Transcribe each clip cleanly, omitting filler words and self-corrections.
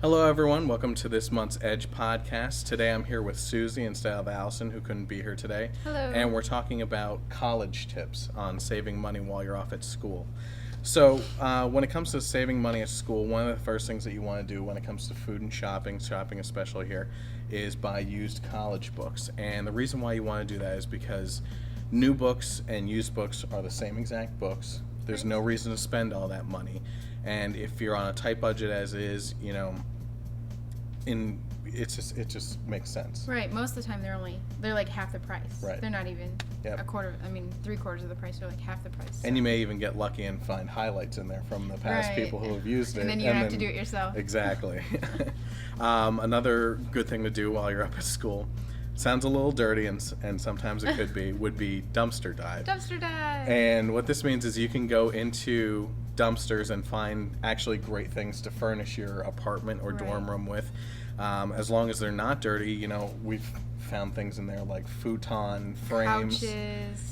Hello, everyone. Welcome to this month's Edge podcast. Today I'm here with Suzi instead of Allison, who couldn't be here today. Hello. And we're talking about college tips on saving money while you're off at school. So, when it comes to saving money at school, one of the first things that you want to do when it comes to food and shopping especially here, is buy used college books. And the reason why you want to do that is because new books and used books are the same exact books. There's no reason to spend all that money. And if you're on a tight budget as is, it just makes sense. Right. Most of the time they're like half the price. Right. They're not even Yep. three-quarters of the price. They're like half the price. And you may even get lucky and find highlights in there from the past Right. people who have used it. And then you don't have to do it yourself. Exactly. Another good thing to do while you're up at school, sounds a little dirty and sometimes it could be, would be dumpster dive. Dumpster dive. And what this means is you can go into dumpsters and find actually great things to furnish your apartment or dorm room with. As long as they're not dirty, we've found things in there like futon frames,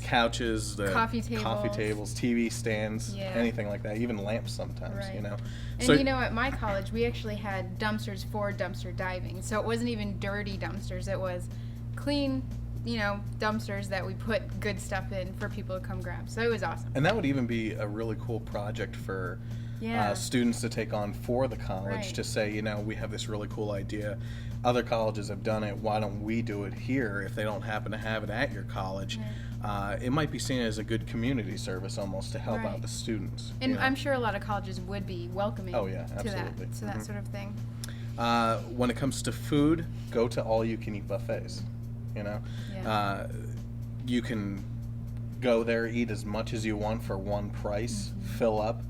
couches, the coffee tables, TV stands, anything like that, even lamps sometimes, right. And So, at my college, we actually had dumpsters for dumpster diving. So it wasn't even dirty dumpsters. It was clean, dumpsters that we put good stuff in for people to come grab. So it was awesome. And that would even be a really cool project for students to take on for the college to say, we have this really cool idea. Other colleges have done it. Why don't we do it here if they don't happen to have it at your college? Right. It might be seen as a good community service almost to help out the students. And I'm sure a lot of colleges would be welcoming absolutely. to that sort of thing. When it comes to food, go to all-you-can-eat buffets. You can go there, eat as much as you want for one price, fill up.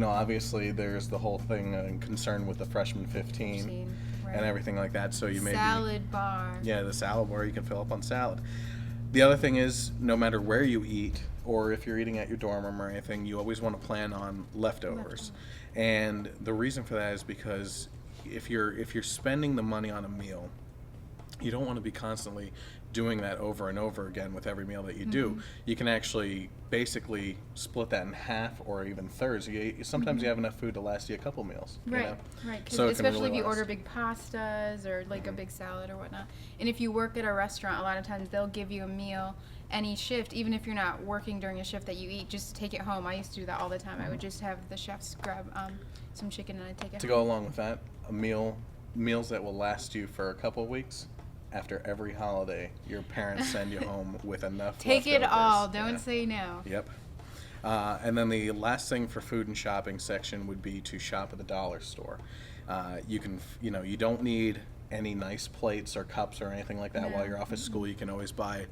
Obviously there's the whole thing and concern with the freshman 15 and everything like that. So you maybe salad bar. Yeah, the salad bar, you can fill up on salad. The other thing is, no matter where you eat or if you're eating at your dorm room or anything, you always want to plan on leftovers. And the reason for that is because if you're spending the money on a meal, you don't want to be constantly doing that over and over again with every meal that you do. You can actually basically split that in half or even thirds. Sometimes you have enough food to last you a couple meals. Right. So especially if you order big pastas or like a big salad or whatnot. And if you work at a restaurant, a lot of times they'll give you a meal any shift, even if you're not working during a shift that you eat, just take it home. I used to do that all the time. I would just have the chefs grab some chicken and I'd take it home. To go along with that, meals that will last you for a couple of weeks. After every holiday, your parents send you home with enough Take leftovers. it all. Don't say no. Yep. And then the last thing for food and shopping section would be to shop at the dollar store. You can, you don't need any nice plates or cups or anything like that while you're off at school. You can always buy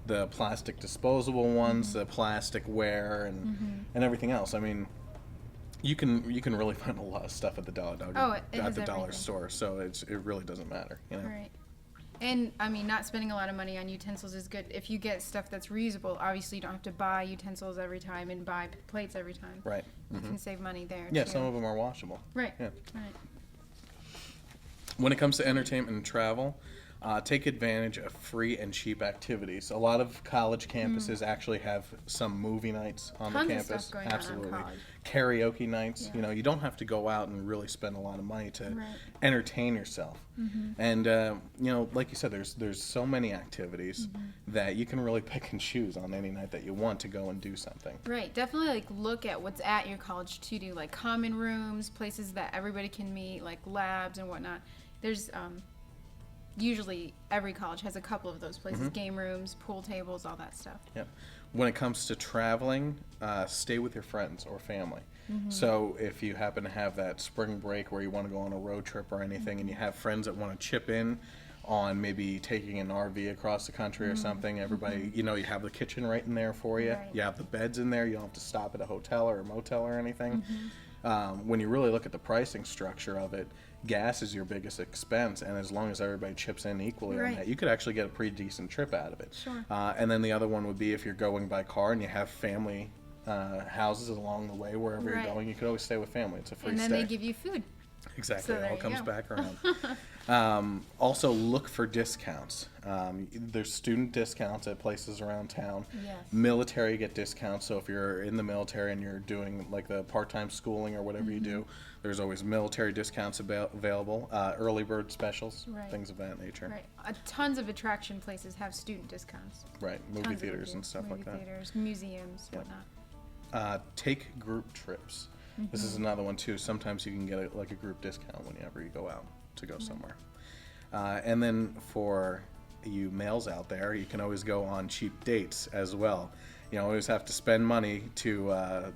the plastic disposable ones, the plastic ware, and everything else. I mean, you can really find a lot of stuff at the dollar store. So it really doesn't matter. Right. And, not spending a lot of money on utensils is good. If you get stuff that's reusable, obviously you don't have to buy utensils every time and buy plates every time. Right. You can save money there, Yeah, too. some of them are washable. Right. Yeah. Right. When it comes to entertainment and travel, take advantage of free and cheap activities. A lot of college campuses actually have some movie nights on the campus. Of stuff going Absolutely. On college. Karaoke nights. You don't have to go out and really spend a lot of money to entertain yourself. And like you said, there's so many activities that you can really pick and choose on any night that you want to go and do something. Right. Definitely look at what's at your college to do, like common rooms, places that everybody can meet, like labs and whatnot. There's usually every college has a couple of those places, game rooms, pool tables, all that stuff. Yep. When it comes to traveling, stay with your friends or family. So if you happen to have that spring break where you want to go on a road trip or anything and you have friends that want to chip in on maybe taking an RV across the country or something, everybody, you have the kitchen right in there for you. Right. You have the beds in there. You don't have to stop at a hotel or a motel or anything. When you really look at the pricing structure of it, gas is your biggest expense, and as long as everybody chips in equally on that, you could actually get a pretty decent trip out of it. Sure. And then the other one would be if you're going by car and you have family houses along the way wherever you're going, you could always stay with family. It's a free stay. And then they give you food. Exactly. So It there all you comes go. back around. Also, look for discounts. There's student discounts at places around town. Yes. Military get discounts. So if you're in the military and you're doing like the part-time schooling or whatever you do, there's always military discounts available. Early bird specials, Right. things of that nature. Right. Tons of attraction places have student discounts. Right. Movie Tons of them theaters do. and stuff Movie like that. theaters, museums, Yep. whatnot. Take group trips. This is another one too. Sometimes you can get a group discount whenever you go out to go somewhere. And then for you males out there, you can always go on cheap dates as well. You always have to spend money to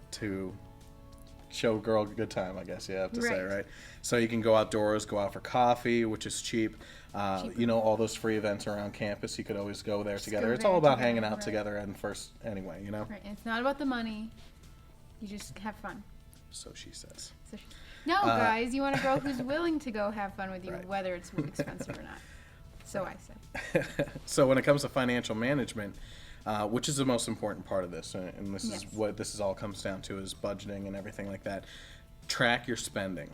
show a girl a good time, I guess you have to say, Right. right? So you can go outdoors, go out for coffee, which is cheap. Cheaper. All those free events around campus, you could always go there Just together. go It's there all about together, hanging out right. together and first anyway, Right. And it's not about the money. You just have fun. So she says. So no, guys, you want a girl who's willing to go have fun with you, Right. whether it's expensive or not. So I say. So when it comes to financial management, which is the most important part of this, and this Yes. is what this all comes down to, is budgeting and everything like that. Track your spending.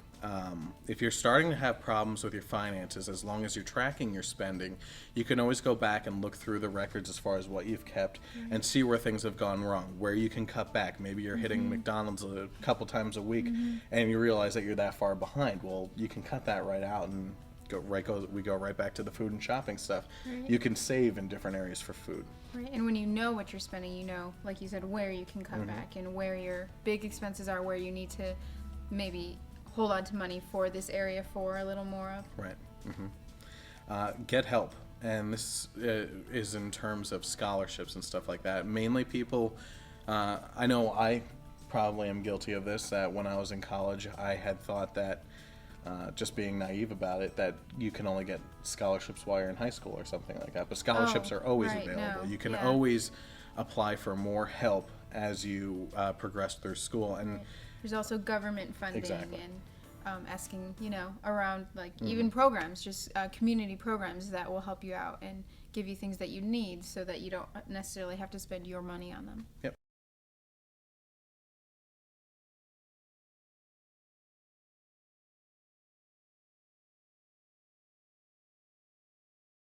If you're starting to have problems with your finances, as long as you're tracking your spending, you can always go back and look through the records as far as what you've kept and see where things have gone wrong, where you can cut back. Maybe you're hitting McDonald's a couple times a week and you realize that you're that far behind. Well, you can cut that right out and we go right back to the food and shopping stuff. Right. You can save in different areas for food. Right. And when you know what you're spending, you know, like you said, where you can cut back and where your big expenses are, where you need to maybe hold on to money for this area for a little more of. Right. Get help. And this is in terms of scholarships and stuff like that. Mainly people, I know I probably am guilty of this, that when I was in college, I had thought that, just being naive about it, that you can only get scholarships while you're in high school or something like that. But scholarships are always right, available. no, You can yeah. always apply for more help as you progress through school. And There's also government funding Exactly. and asking, around like even programs, just community programs that will help you out and give you things that you need so that you don't necessarily have to spend your money on them. Yep.